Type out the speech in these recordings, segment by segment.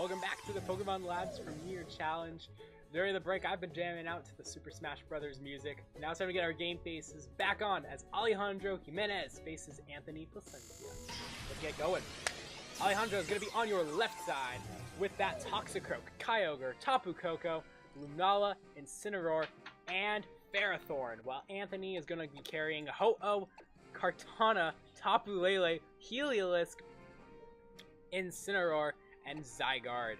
Welcome back to the Pokemon Labs Premier Challenge. During the break, I've been jamming out to the Super Smash Bros. Music. Now it's time to get our game faces back on as Alejandro Jimenez faces Anthony Plasencia. Let's get going. Alejandro is going to be on your left side with that Toxicroak, Kyogre, Tapu Koko, Lunala, Incineroar, and Ferrothorn, while Anthony is going to be carrying Ho-Oh, Kartana, Tapu Lele, Heliolisk, Incineroar, and Zygarde.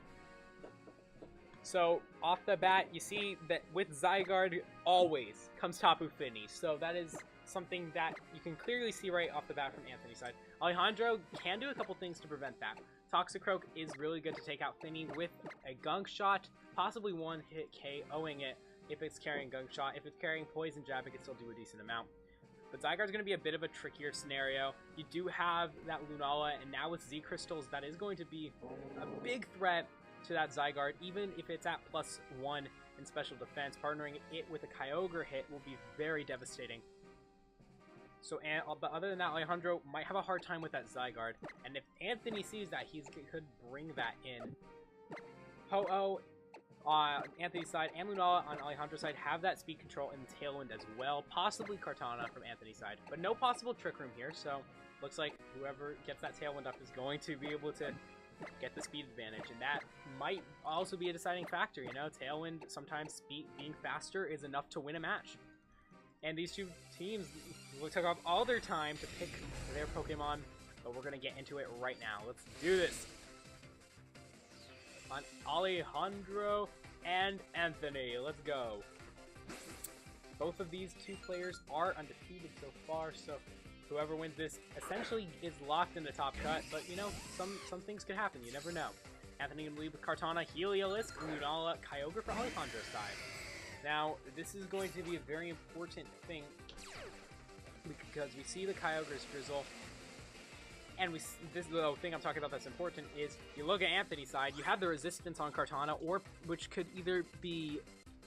So, off the bat, you see that with Zygarde always comes Tapu Fini. So that is something that you can clearly see right off the bat from Anthony's side. Alejandro can do a couple things to prevent that. Toxicroak is really good to take out Fini with a Gunk Shot, possibly one-hit KOing it if it's carrying Gunk Shot. If it's carrying Poison Jab, it can still do a decent amount. But Zygarde's going to be a bit of a trickier scenario. You do have that Lunala, and now with Z Crystals, that is going to be a big threat to that Zygarde, even if it's at +1 in special defense. Partnering it with a Kyogre hit will be very devastating. So, but other than that, Alejandro might have a hard time with that Zygarde. And if Anthony sees that, he could bring that in. Ho-Oh on Anthony's side and Lunala on Alejandro's side have that speed control and Tailwind as well. Possibly Kartana from Anthony's side. But no possible Trick Room here, so looks like whoever gets that Tailwind up is going to be able to get the speed advantage. And that might also be a deciding factor, you know? Tailwind, sometimes speed being faster is enough to win a match. And these two teams took off all their time to pick their Pokemon, but we're going to get into it right now. Let's do this. On Alejandro and Anthony. Let's go. Both of these two players are undefeated so far, so whoever wins this essentially is locked in the top cut, but you know, some things could happen, you never know. Anthony can lead with Kartana, Heliolisk, Lunala, Kyogre for Alejandro's side. Now, this is going to be a very important thing because we see the Kyogre's Drizzle. And this the thing I'm talking about that's important is you look at Anthony's side, you have the resistance on Kartana, or which could either be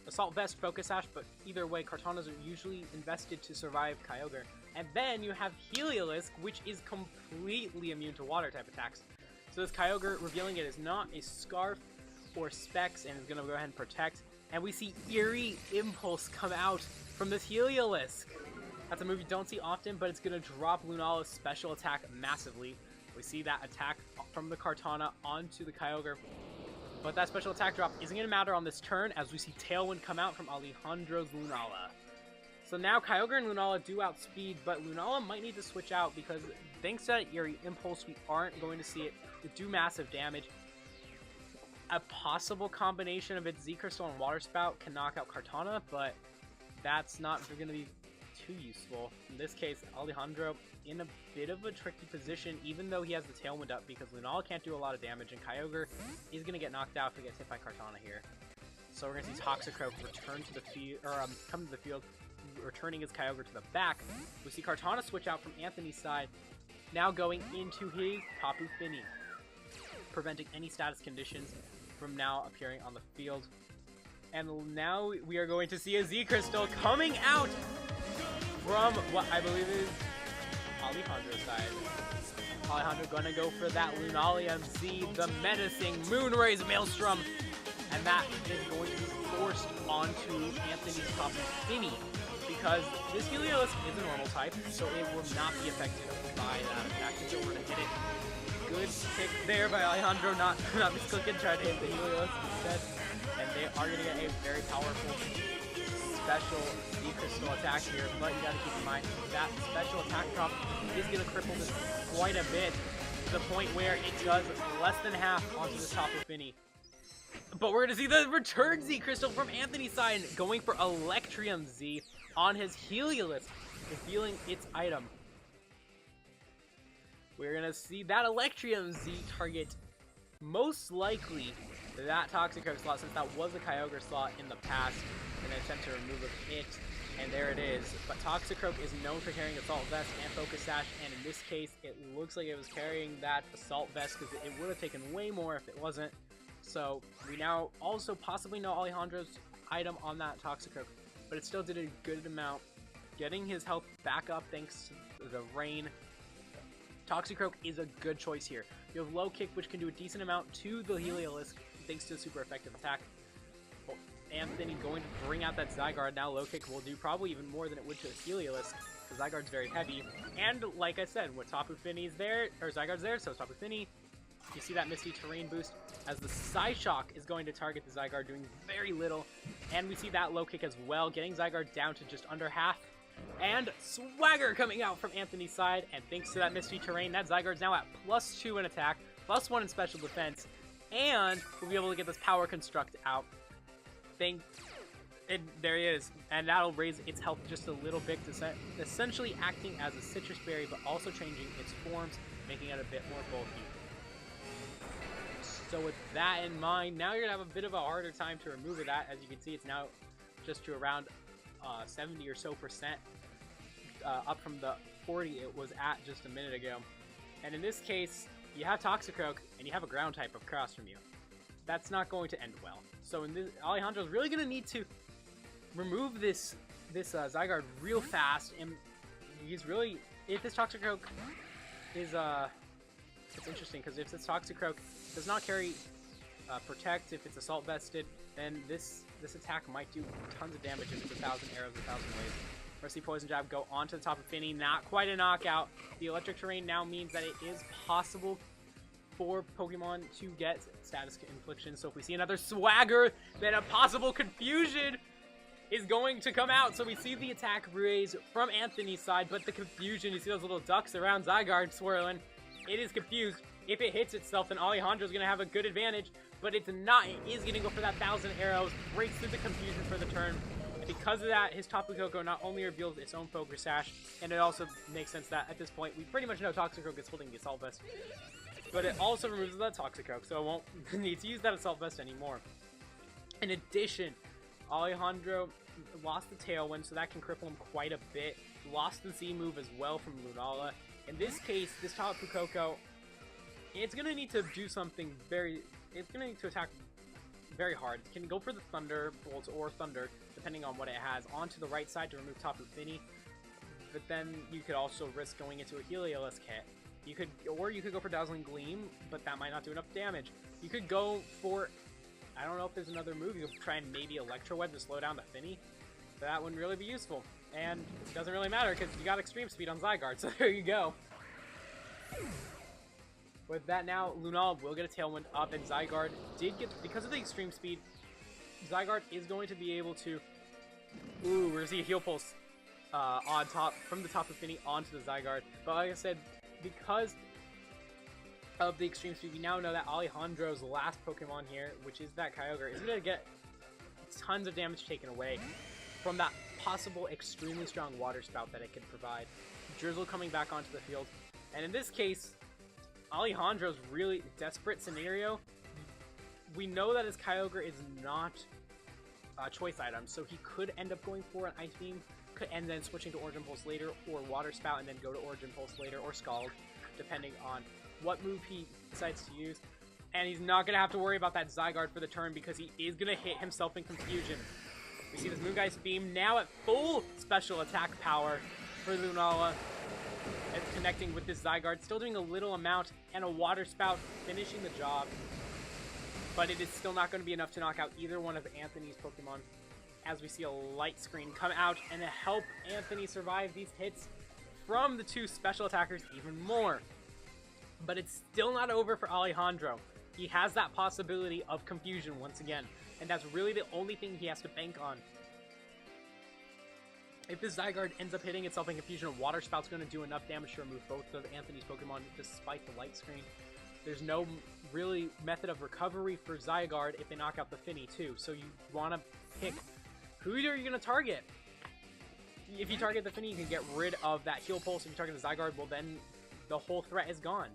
Assault Vest, Focus Sash, but either way, Kartanas are usually invested to survive Kyogre. And then you have Heliolisk, which is completely immune to water type attacks. So this Kyogre, revealing it is not a Scarf or Specs, and is going to go ahead and protect. And we see Eerie Impulse come out from this Heliolisk. That's a move you don't see often, but it's going to drop Lunala's special attack massively. We see that attack from the Kartana onto the Kyogre. But that special attack drop isn't going to matter on this turn, as we see Tailwind come out from Alejandro's Lunala. So now Kyogre and Lunala do outspeed, but Lunala might need to switch out because thanks to that Eerie Impulse, we aren't going to see it do massive damage. A possible combination of its Z Crystal and Water Spout can knock out Kartana, but that's not going to be too useful. In this case, Alejandro in a bit of a tricky position, even though he has the Tailwind up, because Lunala can't do a lot of damage, and Kyogre is going to get knocked out if he gets hit by Kartana here. So we're going to see Toxicroak return to the field, or come to the field, returning his Kyogre to the back. We see Kartana switch out from Anthony's side, now going into his Tapu Fini, preventing any status conditions from now appearing on the field. And now we are going to see a Z Crystal coming out from what I believe is Alejandro's side. Alejandro gonna go for that Lunala Z, the menacing Moonrays Maelstrom, and that is going to be forced onto Anthony's Tapu Fini because this Heliolisk is a normal type, so it will not be affected by that attack. So we're gonna hit it. Good pick there by Alejandro, not misclicking, trying to hit the Heliolisk instead, and they are gonna get a very powerful special Z Crystal attack here, but you gotta keep in mind that special attack drop is gonna cripple this quite a bit to the point where it does less than half onto the Tapu Fini. But we're gonna see the return Z Crystal from Anthony's side, going for Electrium Z on his Heliolisk, revealing its item. We're gonna see that Electrium Z target most likely that Toxicroak slot, since that was a Kyogre slot in the past, in an attempt to remove it, and there it is. But Toxicroak is known for carrying Assault Vest and Focus Sash, and in this case, it looks like it was carrying that Assault Vest because it would have taken way more if it wasn't. So we now also possibly know Alejandro's item on that Toxicroak, but it still did a good amount, getting his health back up thanks to the rain Toxicroak is a good choice here. You have Low Kick, which can do a decent amount to the Heliolisk, thanks to a super effective attack. Well, Anthony going to bring out that Zygarde. Now Low Kick will do probably even more than it would to a Heliolisk. The Zygarde's very heavy. And like I said, when Tapu Fini's there, or Zygarde's there, so is Tapu Fini. You see that Misty Terrain boost as the Psyshock is going to target the Zygarde, doing very little. And we see that Low Kick as well, getting Zygarde down to just under half. And Swagger coming out from Anthony's side, and thanks to that Misty Terrain, that Zygarde's now at +2 in attack, +1 in special defense, and we'll be able to get this Power Construct out. There he is, and that'll raise its health just a little bit, essentially acting as a Citrus Berry, but also changing its forms, making it a bit more bulky. So with that in mind, now you're going to have a bit of a harder time to remove that. As you can see, it's now just to around 70 or so percent, up from the 40 it was at just a minute ago. And in this case, you have Toxicroak, and you have a ground type across from you. That's not going to end well. So in this, Alejandro's really going to need to remove this Zygarde real fast, and he's really, if this Toxicroak is, it's interesting, because if this Toxicroak does not carry Protect, if it's Assault Vested, then this attack might do tons of damage if it's 1,000 arrows, 1,000 waves. Mercy Poison Jab go onto the top of Finny, not quite a knockout. The Electric Terrain now means that it is possible for Pokemon to get Status Infliction. So if we see another Swagger, then a possible Confusion is going to come out. So we see the attack raise from Anthony's side, but the Confusion, you see those little ducks around Zygarde swirling. It is confused. If it hits itself, then Alejandro's going to have a good advantage, but it's not. It is going to go for that 1,000 arrows, breaks through the Confusion for the turn. And because of that, his Tapu Koko not only reveals its own Focus Sash, and it also makes sense that at this point, we pretty much know Toxicroak is holding the Assault Vest, but it also removes that Toxicroak, so it won't need to use that Assault Vest anymore. In addition, Alejandro lost the Tailwind, so that can cripple him quite a bit. Lost the Z move as well from Lunala. In this case, this Tapu Koko, it's going to need to do something it's going to need to attack very hard. It can go for the Thunderbolt or Thunder, depending on what it has, onto the right side to remove Tapu Fini. But then you could also risk going into a Heliolisk hit. You could go for Dazzling Gleam, but that might not do enough damage. You could go for, I don't know if there's another move. You could try and maybe Electro Web to slow down the Finny. But that wouldn't really be useful. And it doesn't really matter because you got Extreme Speed on Zygarde, so there you go. With that now, Lunala will get a Tailwind up, and Zygarde did get, because of the Extreme Speed, Zygarde is going to be able to, we're going to see a Heal Pulse on top, from the top of Finny onto the Zygarde. But like I said, because of the Extreme Speed, we now know that Alejandro's last Pokemon here, which is that Kyogre, is going to get tons of damage taken away from that possible extremely strong Water Spout that it could provide. Drizzle coming back onto the field, and in this case, Alejandro's really desperate scenario. We know that his Kyogre is not a choice item, so he could end up going for an Ice Beam, and then switching to Origin Pulse later, or Water Spout and then go to Origin Pulse later, or Scald, depending on what move he decides to use. And he's not going to have to worry about that Zygarde for the turn because he is going to hit himself in Confusion. We see this Moongeist Beam now at full special attack power for Lunala. And connecting with this Zygarde, still doing a little amount, and a Water Spout finishing the job. But it is still not going to be enough to knock out either one of Anthony's Pokemon, as we see a Light Screen come out and help Anthony survive these hits from the two special attackers even more. But it's still not over for Alejandro. He has that possibility of Confusion once again, and that's really the only thing he has to bank on. If this Zygarde ends up hitting itself in Confusion, Water Spout's going to do enough damage to remove both of Anthony's Pokemon despite the Light Screen. There's no really method of recovery for Zygarde if they knock out the Finny too, so you want to pick who are you going to target. If you target the Finny, you can get rid of that Heal Pulse. If you target the Zygarde, well then the whole threat is gone.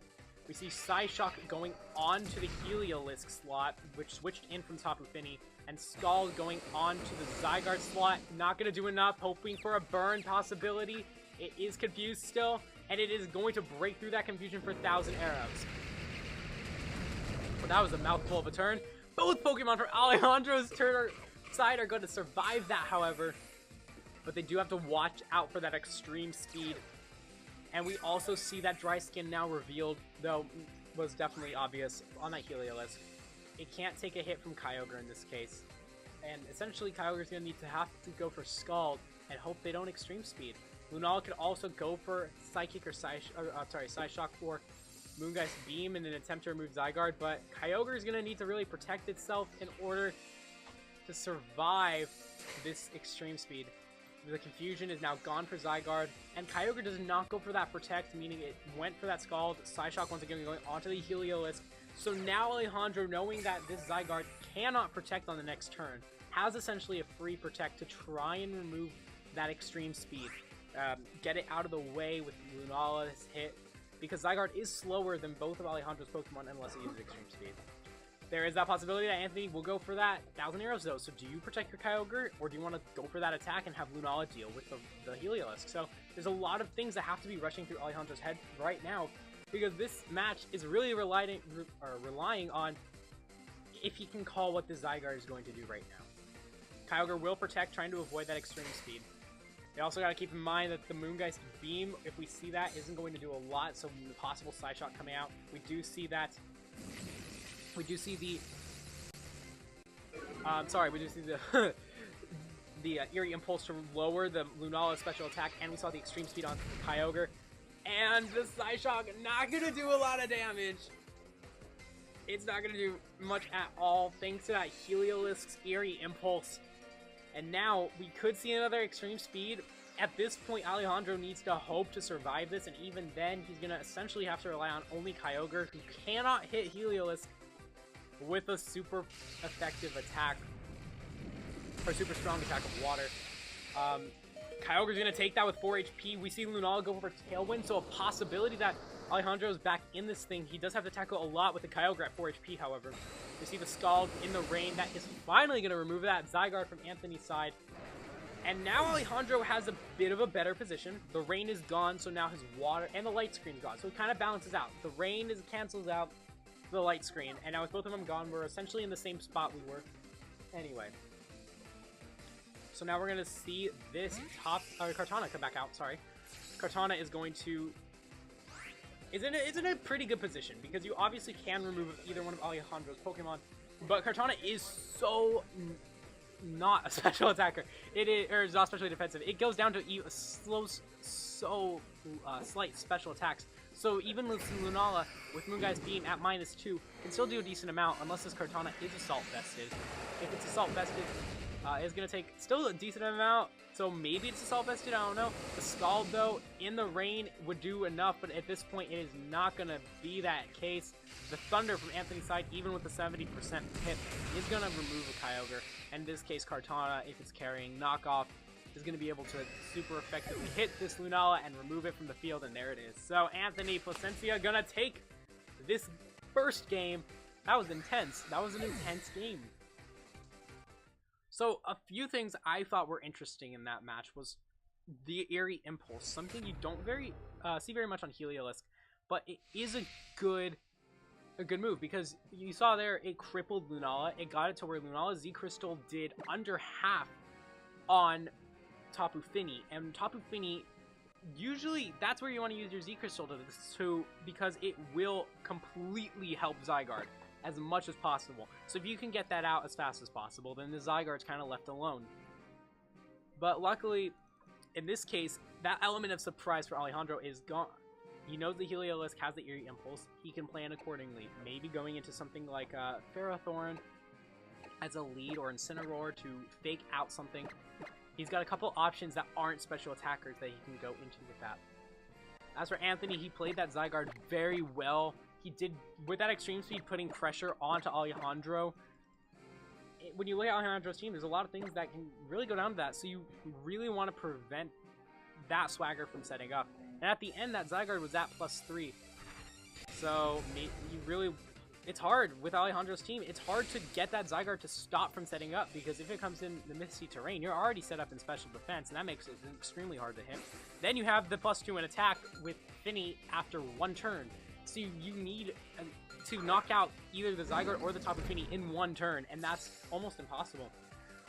We see Psyshock going on to the Heliolisk slot, which switched in from Tapu Fini, and Scald going on to the Zygarde slot. Not going to do enough, hoping for a burn possibility. It is confused still, and it is going to break through that confusion for 1,000 arrows. Well, that was a mouthful of a turn. Both Pokemon from Alejandro's side are going to survive that, however. But they do have to watch out for that extreme speed And we also see that dry skin now revealed, though was definitely obvious on that Heliolisk. It can't take a hit from Kyogre in this case. And essentially Kyogre's going to have to go for Scald and hope they don't Extreme Speed. Lunala could also go for Psychic or Psyshock or Moongeist Beam in an attempt to remove Zygarde, but Kyogre is going to need to really protect itself in order to survive this Extreme Speed. The confusion is now gone for Zygarde, and Kyogre does not go for that Protect, meaning it went for that Scald. Psyshock once again going onto the Heliolisk. So now Alejandro, knowing that this Zygarde cannot Protect on the next turn, has essentially a free Protect to try and remove that Extreme Speed. Get it out of the way with Lunala's hit, because Zygarde is slower than both of Alejandro's Pokemon unless he uses Extreme Speed. There is that possibility that Anthony will go for that 1,000 arrows though, so do you protect your Kyogre, or do you want to go for that attack and have Lunala deal with the Heliolisk? So there's a lot of things that have to be rushing through Alejandro's head right now, because this match is really relying on if he can call what the Zygarde is going to do right now. Kyogre will protect, trying to avoid that Extreme Speed. You also got to keep in mind that the Moongeist Beam, if we see that, isn't going to do a lot, so the possible Psyshock coming out. We do see that... We do see the... we do see the... the Eerie Impulse to lower the Lunala special attack, and we saw the Extreme Speed on Kyogre. And the Psyshock not going to do a lot of damage. It's not going to do much at all, thanks to that Heliolisk's Eerie Impulse. And now, we could see another Extreme Speed. At this point, Alejandro needs to hope to survive this, and even then, he's going to essentially have to rely on only Kyogre, who cannot hit Heliolisk with a super effective attack, or super strong attack of water. Kyogre's going to take that with 4 HP. We see Lunala go for Tailwind, so a possibility that Alejandro's back in this thing. He does have to tackle a lot with the Kyogre at 4 HP, however. We see the Scald in the rain. That is finally going to remove that Zygarde from Anthony's side. And now Alejandro has a bit of a better position. The rain is gone, so now his water and the light screen is gone. So it kind of balances out. The rain cancels out the light screen. And now with both of them gone, we're essentially in the same spot we were. Anyway. So now we're going to see this Kartana come back out, sorry. Kartana is going to... It's in a pretty good position, because you obviously can remove either one of Alejandro's Pokemon, but Kartana is so not a special attacker. It is, or is not specially defensive. It goes down to slight special attacks. So even Lunala with Moongeist Beam at -2 can still do a decent amount, unless this Kartana is Assault Vested. If it's Assault Vested, it's going to take still a decent amount, so maybe it's Assault Vested, I don't know. The Scald, though, in the rain would do enough, but at this point, it is not going to be that case. The Thunder from Anthony's side, even with the 70% hit, is going to remove a Kyogre. And in this case, Kartana, if it's carrying Knockoff, is going to be able to super effectively hit this Lunala and remove it from the field, and there it is. So Anthony Plasencia going to take this first game. That was intense. That was an intense game. So, a few things I thought were interesting in that match was the Eerie Impulse, something you don't see very much on Heliolisk, but it is a good move, because you saw there, it crippled Lunala. It got it to where Lunala Z-Crystal did under half on Tapu Fini, and Tapu Fini, usually, that's where you want to use your Z-Crystal to, because it will completely help Zygarde as much as possible. So if you can get that out as fast as possible, then the Zygarde's kind of left alone. But luckily, in this case, that element of surprise for Alejandro is gone. He knows the Heliolisk has the Eerie Impulse. He can plan accordingly. Maybe going into something like Ferrothorn as a lead, or Incineroar to fake out something. He's got a couple options that aren't special attackers that he can go into with that. As for Anthony, he played that Zygarde very well. He did, with that Extreme Speed, putting pressure onto Alejandro. When you look at Alejandro's team, there's a lot of things that can really go down to that, so you really want to prevent that swagger from setting up. And at the end, that Zygarde was at +3. So, you really... It's hard with Alejandro's team. It's hard to get that Zygarde to stop from setting up, because if it comes in the Misty Terrain, you're already set up in special defense, and that makes it extremely hard to hit. Then you have the +2 in attack with Fini after one turn. So you need to knock out either the Zygarde or the Tapu Fini in one turn, and that's almost impossible.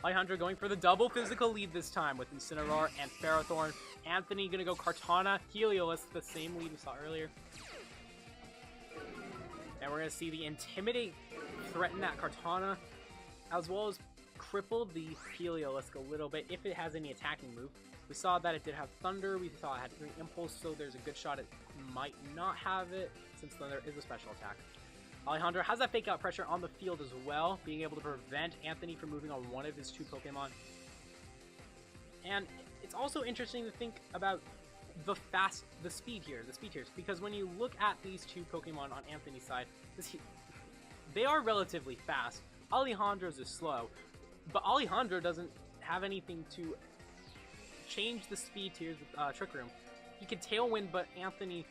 Alejandro going for the double physical lead this time with Incineroar and Ferrothorn. Anthony gonna go Kartana, Heliolisk, the same lead we saw earlier. And we're gonna see the Intimidate threaten that Kartana, as well as cripple the Heliolisk a little bit if it has any attacking move. We saw that it did have Thunder, we saw it had Green Impulse, so there's a good shot it might not have it, since Thunder is a special attack. Alejandro has that Fake Out pressure on the field as well, being able to prevent Anthony from moving on one of his 2 Pokemon. And it's also interesting to think about the speed here, the speed tiers, because when you look at these 2 Pokemon on Anthony's side, they are relatively fast. Alejandro's is slow, but Alejandro doesn't have anything to change the speed tiers with Trick Room. He could Tailwind, but Anthony,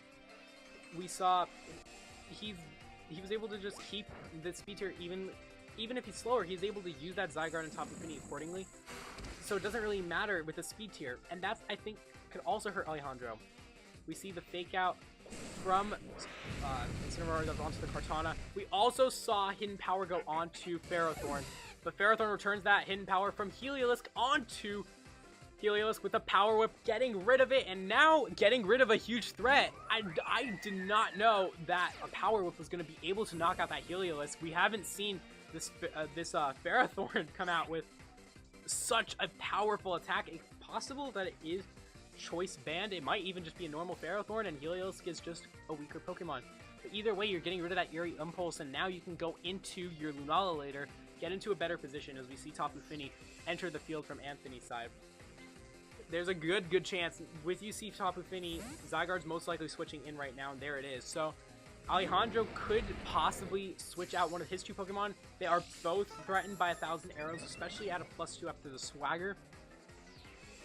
we saw, he was able to just keep the speed tier even if he's slower, he's able to use that Zygarde and Tapu Fini accordingly. So it doesn't really matter with the speed tier, and that's, I think, could also hurt Alejandro. We see the Fake Out from Incineroar onto the Kartana. We also saw Hidden Power go onto Ferrothorn, but Ferrothorn returns that Hidden Power from Heliolisk onto Heliolisk with a Power Whip, getting rid of it, and now getting rid of a huge threat. I did not know that a Power Whip was going to be able to knock out that Heliolisk. We haven't seen this Ferrothorn come out with such a powerful attack. It's possible that it is choice banned. It might even just be a normal Ferrothorn, and Heliolisk is just a weaker Pokemon. But either way, you're getting rid of that Eerie Impulse, and now you can go into your Lunala later, get into a better position as we see Tapu Fini enter the field from Anthony's side. There's a good chance with you see Tapu Fini, Zygarde's most likely switching in right now, and there it is. So Alejandro could possibly switch out one of his 2 Pokemon. They are both threatened by 1,000 arrows, especially at a +2 after the Swagger.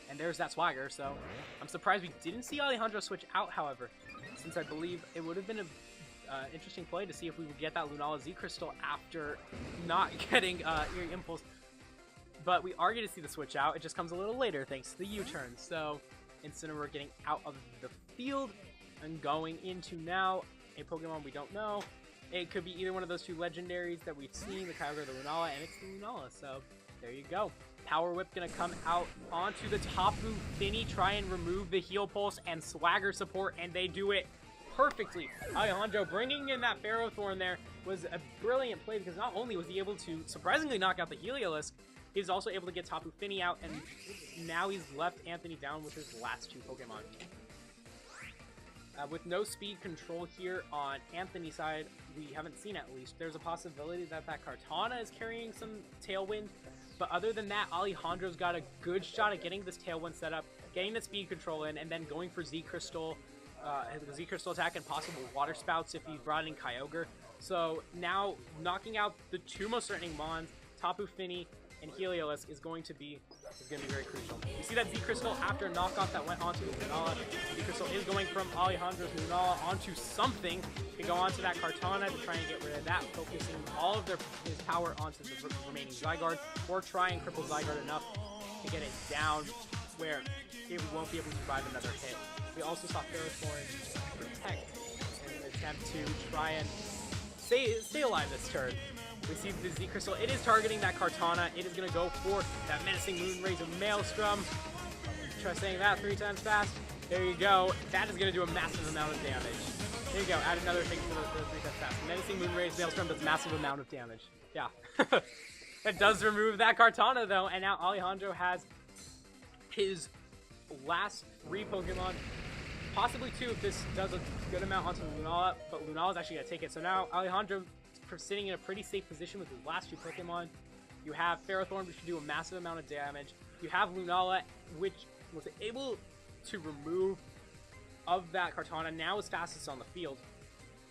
And there's that Swagger, so I'm surprised we didn't see Alejandro switch out, however, since I believe it would have been an interesting play to see if we would get that Lunala Z Crystal after not getting Eerie Impulse. But we are going to see the switch out. It just comes a little later thanks to the U-turn. So Incineroar getting out of the field and going into now a Pokemon we don't know. It could be either one of those 2 legendaries that we've seen, the Kyogre or the Lunala, and it's the Lunala. So there you go. Power Whip going to come out onto the Tapu Fini, try and remove the Heal Pulse and Swagger support, and they do it perfectly. Alejandro bringing in that Ferrothorn there was a brilliant play, because not only was he able to surprisingly knock out the Heliolisk, he was also able to get Tapu Fini out, and now he's left Anthony down with his last 2 Pokemon. With no speed control here on Anthony's side, we haven't seen at least. There's a possibility that that Kartana is carrying some Tailwind, but other than that, Alejandro's got a good shot at getting this Tailwind set up, getting the speed control in, and then going for Z Crystal, the Z Crystal attack and possible Water Spouts if he brought in Kyogre. So now knocking out the 2 most threatening Mons, Tapu Fini and Heliolisk, is going to be very crucial. You see that Z Crystal after knockoff that went onto the Lunala. Z Crystal is going from Alejandro's Lunala onto something. Can go onto that Kartana to try and get rid of that, focusing all of his power onto the remaining Zygarde, or try and cripple Zygarde enough to get it down where it won't be able to survive another hit. We also saw Ferrothorn protect in an attempt to try and stay alive this turn. We see the Z Crystal. It is targeting that Kartana. It is going to go for that Menacing Moonraze of Maelstrom. Try saying that 3 times fast. There you go. That is going to do a massive amount of damage. There you go. Add another thing for the 3 times fast. Menacing Moonraze Maelstrom does massive amount of damage. Yeah. That does remove that Kartana, though. And now Alejandro has his last 3 Pokemon. Possibly 2 if this does a good amount onto Lunala. But Lunala is actually going to take it. So now Alejandro sitting in a pretty safe position with his last 2 Pokemon. You have Ferrothorn, which can do a massive amount of damage. You have Lunala, which was able to remove of that Kartana, now is fastest on the field.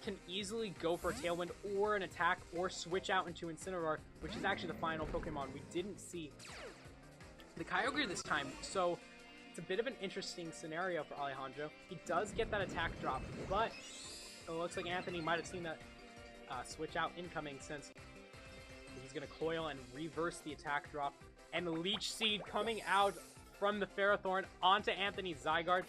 Can easily go for a Tailwind or an attack, or switch out into Incineroar, which is actually the final Pokemon. We didn't see the Kyogre this time, so it's a bit of an interesting scenario for Alejandro. He does get that attack drop, but it looks like Anthony might have seen that switch out incoming, since he's going to coil and reverse the attack drop. And Leech Seed coming out from the Ferrothorn onto Anthony's Zygarde.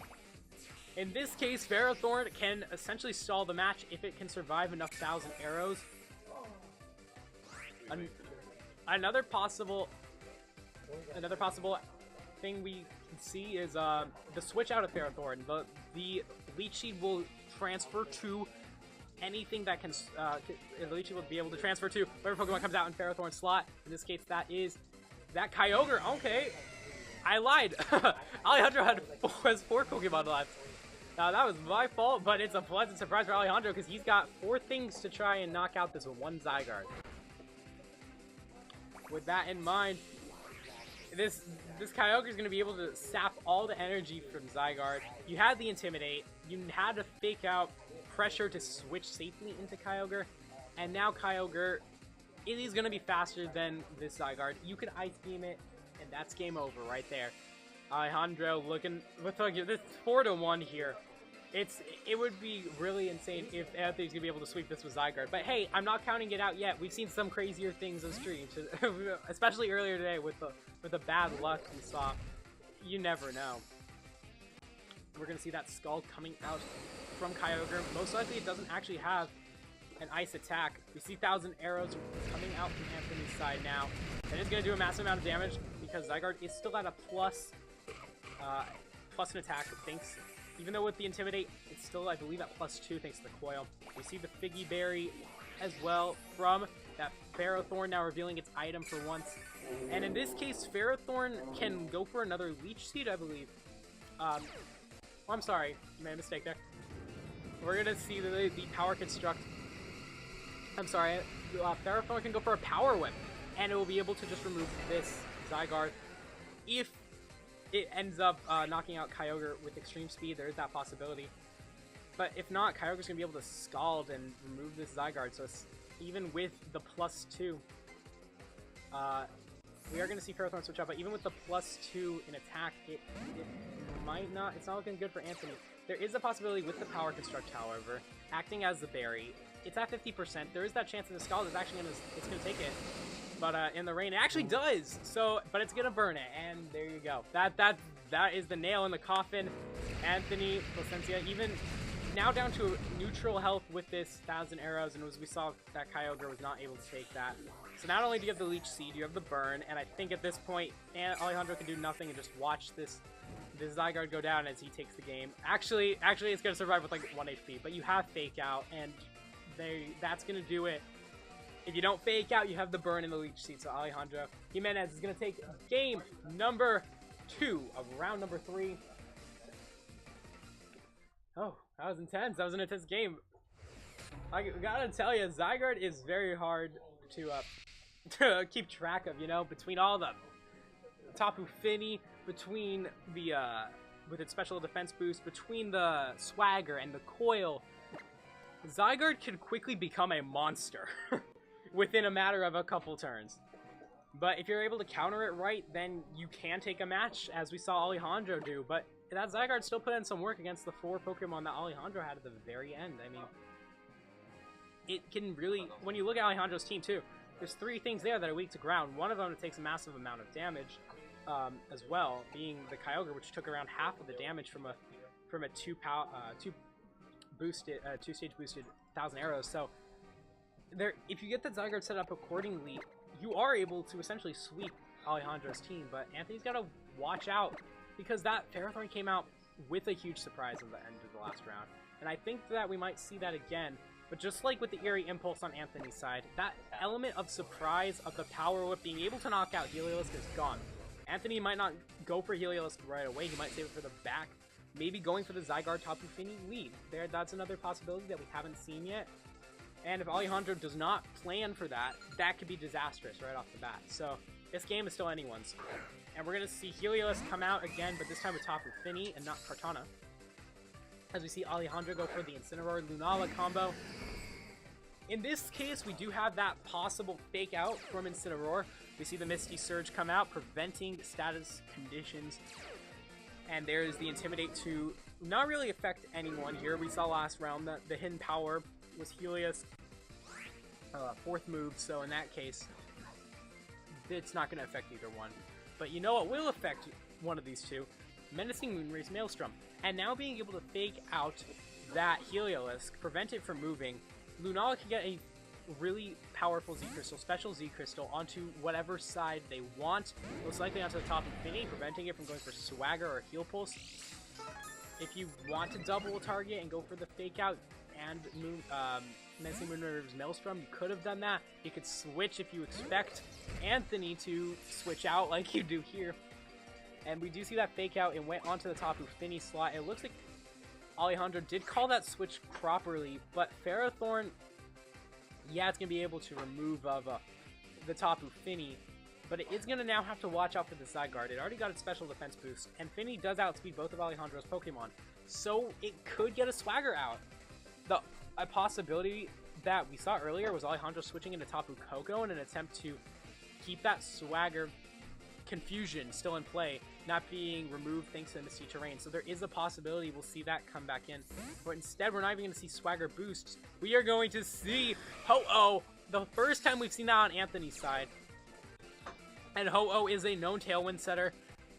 In this case, Ferrothorn can essentially stall the match if it can survive enough 1,000 arrows. Another possible another possible thing we can see is the switch out of Ferrothorn. The Leech Seed will transfer to anything that can, the Leech Seed will be able to transfer to whatever Pokemon comes out in Ferrothorn's slot. In this case, that is that Kyogre. Okay, I lied. Alejandro has 4 Pokemon left. That was my fault, but it's a pleasant surprise for Alejandro because he's got 4 things to try and knock out this one Zygarde. With that in mind, this Kyogre is going to be able to sap all the energy from Zygarde. You had the Intimidate, you had to fake out pressure to switch safely into Kyogre, and now Kyogre, it is going to be faster than this Zygarde. You can Ice Beam it, and that's game over right there. Alejandro looking with this 4-1 here. It would be really insane if Anthony's gonna be able to sweep this with Zygarde. But hey, I'm not counting it out yet. We've seen some crazier things on stream, especially earlier today with the bad luck we saw. You never know. We're gonna see that Skull coming out from Kyogre. Most likely, it doesn't actually have an ice attack. We see 1,000 arrows coming out from Anthony's side now. That is gonna do a massive amount of damage because Zygarde is still at a plus an attack, thanks. Even though with the Intimidate, it's still, I believe, at +2 thanks to the Coil. We see the Figgy Berry as well from that Ferrothorn now revealing its item for once. And in this case, Ferrothorn can go for another Leech Seed, I believe. Oh, I'm sorry, made a mistake there. We're gonna see the Power Construct. I'm sorry, Ferrothorn can go for a Power Whip, and it will be able to just remove this Zygarde. If it ends up knocking out Kyogre with extreme speed, there is that possibility. But if not, Kyogre's going to be able to Scald and remove this Zygarde, so it's, even with the +2, we are going to see Ferrothorn switch out, but even with the +2 in attack, it might not, it's not looking good for Anthony. There is a possibility with the Power Construct, however, acting as the Berry. It's at 50%, there is that chance that the Scald is actually going to take it. But in the rain, it actually does. So, but it's gonna burn it, and there you go. That is the nail in the coffin. Anthony, Plasencia, even now down to neutral health with this 1,000 arrows, and as we saw, that Kyogre was not able to take that. So not only do you have the Leech Seed, you have the burn, and I think at this point, Alejandro can do nothing and just watch this Zygarde go down as he takes the game. Actually, it's gonna survive with like 1 HP, but you have Fake Out, and that's gonna do it. If you don't Fake Out, you have the burn in the Leech Seed. So Alejandro Jimenez is going to take game number 2 of round number 3. Oh, that was intense. That was an intense game. I gotta tell you, Zygarde is very hard to keep track of, you know, between all the Tapu Fini, between the, with its special defense boost, between the Swagger and the Coil. Zygarde can quickly become a monster. Within a matter of a couple turns. But if you're able to counter it right, then you can take a match, as we saw Alejandro do. But that Zygarde still put in some work against the 4 Pokemon that Alejandro had at the very end. I mean, it can really, when you look at Alejandro's team too, there's 3 things there that are weak to ground. One of them takes a massive amount of damage as well, being the Kyogre, which took around half of the damage from a 2-stage boosted 1,000 arrows. So if you get the Zygarde set up accordingly, you are able to essentially sweep Alejandro's team, but Anthony's got to watch out because that Ferrothorn came out with a huge surprise at the end of the last round, and I think that we might see that again, but just like with the Eerie Impulse on Anthony's side, that element of surprise of the Power Whip being able to knock out Heliolisk is gone. Anthony might not go for Heliolisk right away, he might save it for the back, maybe going for the Zygarde Tapu Fini lead. That's another possibility that we haven't seen yet. And if Alejandro does not plan for that, that could be disastrous right off the bat. So this game is still anyone's. And we're going to see Heliolisk come out again, but this time with Tapu Fini and not Kartana. As we see Alejandro go for the Incineroar Lunala combo. In this case, we do have that possible Fake Out from Incineroar. We see the Misty Surge come out, preventing status conditions. And there is the Intimidate to not really affect anyone here. We saw last round that the Hidden Power was Helios' 4th move, so in that case, it's not going to affect either one. But you know what will affect one of these two? Menacing Moonrace Maelstrom. And now being able to Fake Out that Heliolisk, prevent it from moving, Lunala can get a really powerful Z Crystal, special Z Crystal, onto whatever side they want. Most likely onto the top of Finny, preventing it from going for Swagger or Heal Pulse. If you want to double target and go for the Fake Out and Menacing Moonriver's Maelstrom, you could have done that. You could switch if you expect Anthony to switch out like you do here. And we do see that Fake Out and went onto the top of Finny slot. It looks like Alejandro did call that switch properly, but Ferrothorn, yeah, it's going to be able to remove the Tapu Fini, but it is going to now have to watch out for the Zygarde. It already got its special defense boost, and Fini does outspeed both of Alejandro's Pokemon, so it could get a Swagger out. A possibility that we saw earlier was Alejandro switching into Tapu Koko in an attempt to keep that Swagger confusion still in play, not being removed thanks to the Misty Terrain. So there is a possibility we'll see that come back in. But instead, we're not even going to see Swagger boosts. We are going to see Ho-Oh, the first time we've seen that on Anthony's side. And Ho-Oh is a known Tailwind setter.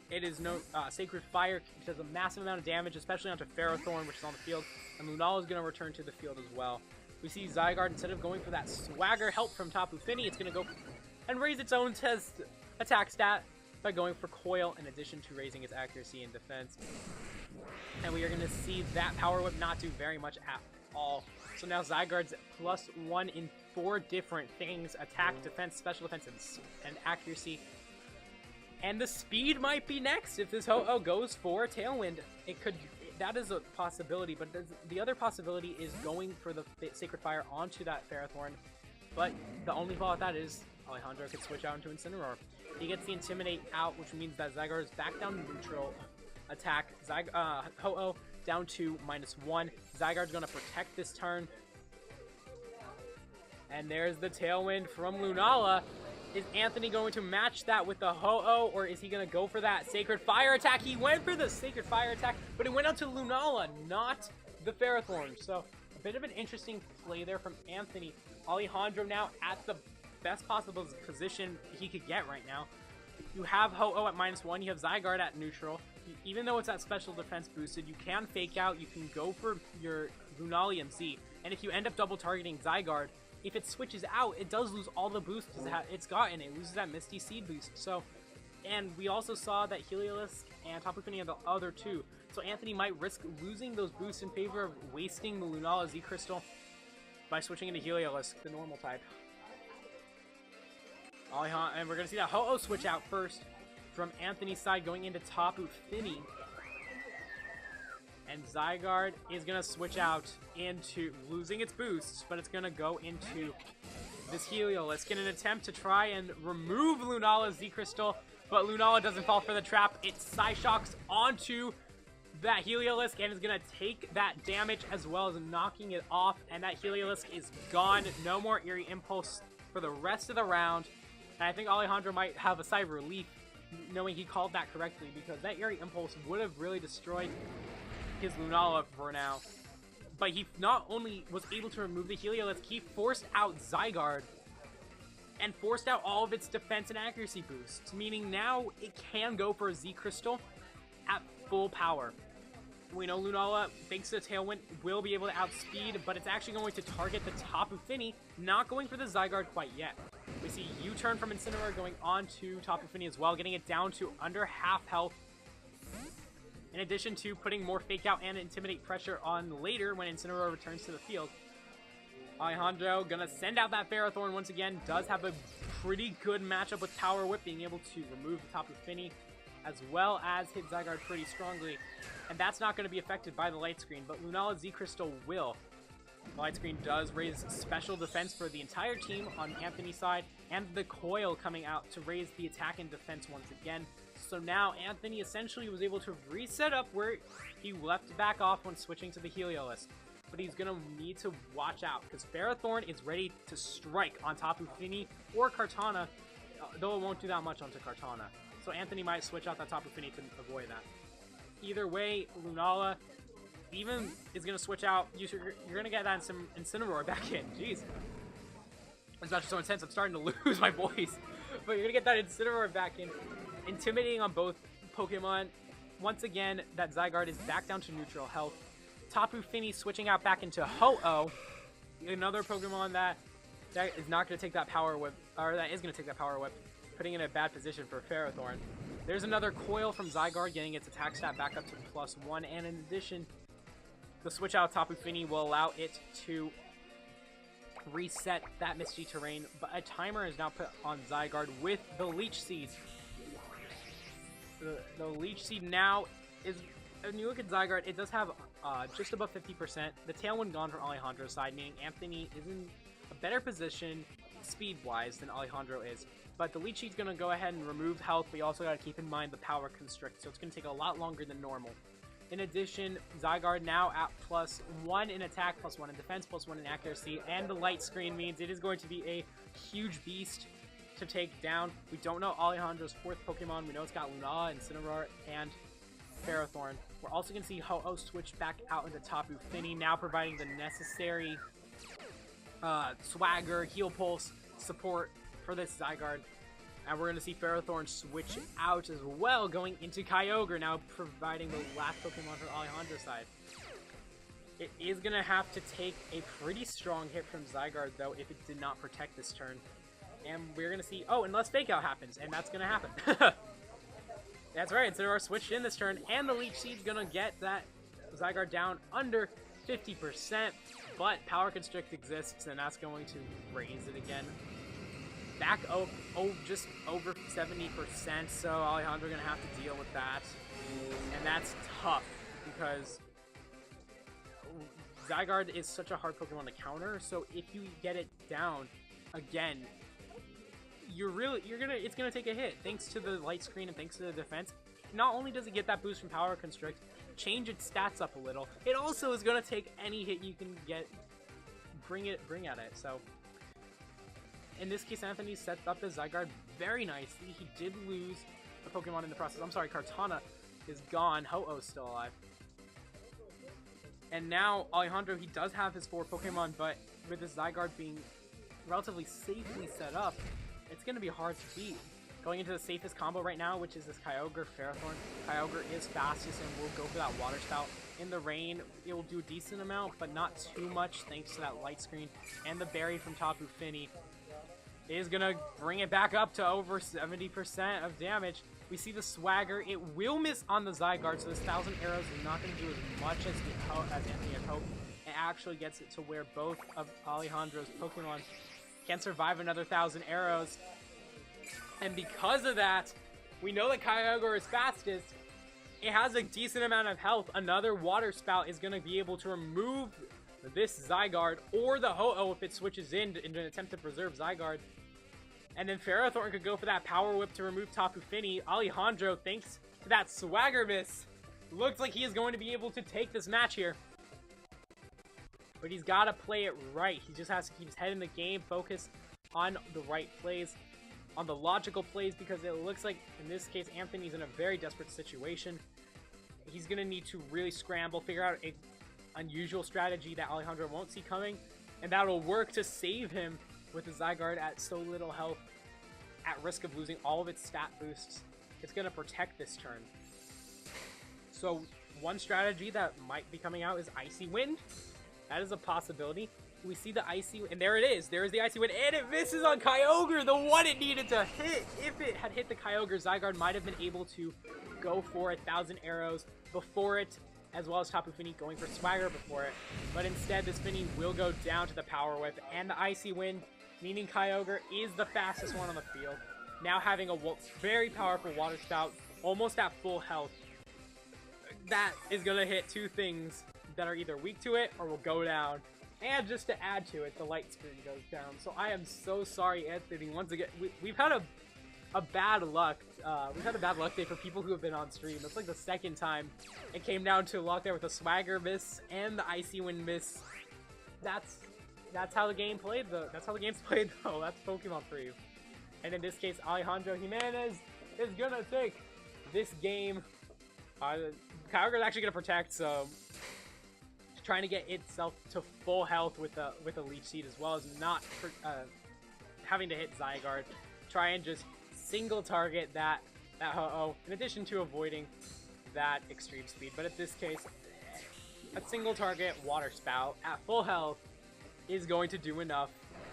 It is no Sacred Fire, does a massive amount of damage, especially onto Ferrothorn, which is on the field. And Lunala is going to return to the field as well. We see Zygarde, instead of going for that Swagger help from Tapu Fini, it's going to go and raise its own attack stat by going for Coil in addition to raising its accuracy and defense. And we are going to see that Power Whip not do very much at all. So now Zygarde's +1 in 4 different things: attack, defense, special defense, and accuracy. And the speed might be next if this Ho-Oh goes for Tailwind. It could. That is a possibility, but the other possibility is going for the Sacred Fire onto that Ferrothorn. But the only flaw with that is Alejandro could switch out into Incineroar. He gets the Intimidate out, which means that Zygarde is back down to neutral. Attack Ho-Oh down to -1. Zygarde's going to protect this turn. And there's the Tailwind from Lunala. Is Anthony going to match that with the Ho-Oh, or is he going to go for that Sacred Fire attack? He went for the Sacred Fire attack, but it went out to Lunala, not the Ferrothorn. So a bit of an interesting play there from Anthony. Alejandro now at the best possible position he could get right now. You have Ho-Oh at -1, you have Zygarde at neutral. Even though it's at special defense boosted, you can Fake Out, you can go for your Lunala and Z. And if you end up double targeting Zygarde, if it switches out, it does lose all the boosts it's gotten. It loses that Misty Seed boost. So, and we also saw that Heliolisk and Tapu Fini are the other two. So Anthony might risk losing those boosts in favor of wasting the Lunala Z Crystal by switching into Heliolisk, the normal type. And we're going to see that Ho-Oh switch out first from Anthony's side, going into Tapu Fini. And Zygarde is going to switch out into losing its boosts, but it's going to go into this Heliolisk in an attempt to try and remove Lunala's Z-Crystal, but Lunala doesn't fall for the trap. It Psyshocks onto that Heliolisk and is going to take that damage as well as knocking it off, and that Heliolisk is gone. No more Eerie Impulse for the rest of the round. And I think Alejandro might have a sigh of relief knowing he called that correctly, because that Eerie Impulse would have really destroyed his Lunala for now. But he not only was able to remove the Heliolisk, he forced out Zygarde and forced out all of its defense and accuracy boosts, meaning now it can go for a Z-Crystal at full power. We know Lunala, thanks to the Tailwind, will be able to outspeed, but it's actually going to target the Tapu Fini, not going for the Zygarde quite yet. We see U-turn from Incineroar going on to Tapu Fini as well, getting it down to under half health. In addition to putting more Fake Out and Intimidate pressure on later when Incineroar returns to the field. Alejandro gonna send out that Ferrothorn once again. Does have a pretty good matchup with Power Whip, being able to remove the Tapu Fini as well as hit Zygarde pretty strongly. And that's not going to be affected by the Light Screen, but Lunala Z-Crystal will. The Light Screen does raise special defense for the entire team on Anthony's side, and the Coil coming out to raise the attack and defense once again. So now Anthony essentially was able to reset up where he left back off when switching to the Heliolisk. But he's going to need to watch out, because Ferrothorn is ready to strike on Tapu Fini or Kartana, though it won't do that much onto Kartana. So Anthony might switch out that Tapu Fini to avoid that. Either way, Lunala even is going to switch out. You're going to get that Incineroar back in. Jeez. It's not so intense. I'm starting to lose my voice. But you're going to get that Incineroar back in. Intimidating on both Pokemon. Once again, that Zygarde is back down to neutral health. Tapu Fini switching out back into Ho-Oh. Another Pokemon that That is not going to take that power whip, or that is going to take that power whip, putting it in a bad position for Ferrothorn. There's another coil from Zygarde, getting its attack stat back up to +1, and in addition, the switch out of Tapu Fini will allow it to reset that Misty Terrain, but a timer is now put on Zygarde with the Leech Seed. The Leech Seed now is, when you look at Zygarde, it does have just above 50%. The Tailwind gone from Alejandro's side, meaning Anthony is in a better position speed-wise than Alejandro is. But the Leech Seed's going to go ahead and remove health, but you also got to keep in mind the power constrict, so it's going to take a lot longer than normal. In addition, Zygarde now at +1 in attack, +1 in defense, +1 in accuracy, and the light screen means it is going to be a huge beast to take down. We don't know Alejandro's 4th Pokemon. We know it's got Lunala, Incineroar, and Ferrothorn. We're also going to see Ho-Oh switch back out into Tapu Fini, now providing the necessary Swagger, Heal Pulse support for this Zygarde. And we're going to see Ferrothorn switch out as well, going into Kyogre, now providing the last Pokemon for Alejandro's side. It is going to have to take a pretty strong hit from Zygarde, though, if it did not protect this turn. And we're going to see... Oh, unless Fake Out happens, and that's going to happen. That's right, Incineroar switched in this turn, and the Leech Seed's going to get that Zygarde down under 50%, but Power Constrict exists, and that's going to raise it again. Back just over 70%, so Alejandro going to have to deal with that. And that's tough, because Zygarde is such a hard Pokemon to counter, so if you get it down, again, it's gonna take a hit, thanks to the light screen and thanks to the defense. Not only does it get that boost from Power Constrict, change its stats up a little, it also is gonna take any hit you can get, bring at it, so... In this case, Anthony set up the Zygarde very nicely. He did lose a Pokemon in the process. I'm sorry, Kartana is gone. Ho-Oh's still alive. And now, Alejandro, he does have his 4 Pokemon, but with this Zygarde being relatively safely set up, it's going to be hard to beat. Going into the safest combo right now, which is this Kyogre Ferrothorn. Kyogre is fastest and will go for that Water Spout. In the rain, it will do a decent amount, but not too much thanks to that light screen. And the Berry from Tapu Fini is going to bring it back up to over 70% of damage. We see the Swagger. It will miss on the Zygarde, so this 1,000 Arrows is not going to do as much as Anthony had hoped. It actually gets it to where both of Alejandro's Pokemon can survive another 1,000 Arrows. And because of that, we know that Kyogre is fastest. It has a decent amount of health. Another Water Spout is going to be able to remove this Zygarde, or the Ho-Oh if it switches in an attempt to preserve Zygarde. And then Ferrothorn could go for that Power Whip to remove Tapu Fini. Alejandro, thanks to that Swagger miss, looks like he is going to be able to take this match here. But he's got to play it right. He just has to keep his head in the game, focus on the right plays, on the logical plays, because it looks like, in this case, Anthony's in a very desperate situation. He's going to need to really scramble, figure out an unusual strategy that Alejandro won't see coming, and that'll work to save him with the Zygarde at so little health, at risk of losing all of its stat boosts. It's going to protect this turn. So one strategy that might be coming out is Icy Wind. That is a possibility. We see the Icy, and there it is. There is the Icy Wind, and it misses on Kyogre, the one it needed to hit. If it had hit the Kyogre, Zygarde might have been able to go for 1,000 Arrows before it, as well as Tapu Fini going for Swagger before it. But instead, this Fini will go down to the Power Whip and the Icy Wind, meaning Kyogre is the fastest one on the field. Now having a very powerful Water Spout, almost at full health. That is going to hit 2 things that are either weak to it or will go down. And just to add to it, the light screen goes down. So I am so sorry, Anthony. Once again, we've had a bad luck. We've had a bad luck day for people who have been on stream. It's like the second time it came down to a lock there with a Swagger miss and the Icy Wind miss. That's how the game played, though. That's how the game's played, though. That's Pokemon for you. And in this case, Alejandro Jimenez is gonna take this game. Kyogre is actually gonna protect, so trying to get itself to full health with a Leech Seed, as well as not having to hit Zygarde. Try and just single target that Ho-Oh, in addition to avoiding that extreme speed. But in this case, a single target Water Spout at full health is going to do enough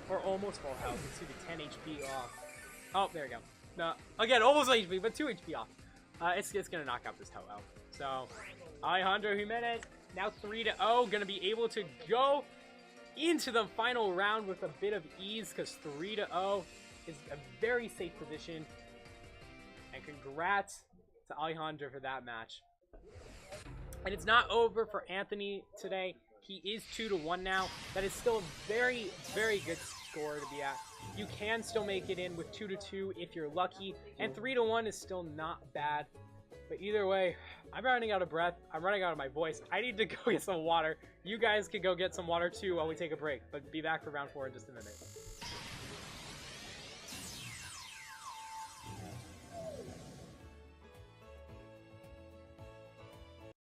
or almost full health. Let's see the 10 HP off. Oh, there we go. No, again, almost HP, but 2 HP off. It's gonna knock out this Ho-Oh. So, Alejandro Jimenez, now 3-0, gonna be able to go into the final round with a bit of ease, because 3-0 is a very safe position. And congrats to Alejandro for that match. And it's not over for Anthony today. He is 2-1 now. That is still a very, very good score to be at. You can still make it in with 2-2 if you're lucky. And 3-1 is still not bad. But either way, I'm running out of breath. I'm running out of my voice. I need to go get some water. You guys can go get some water too while we take a break. But be back for round 4 in just a minute.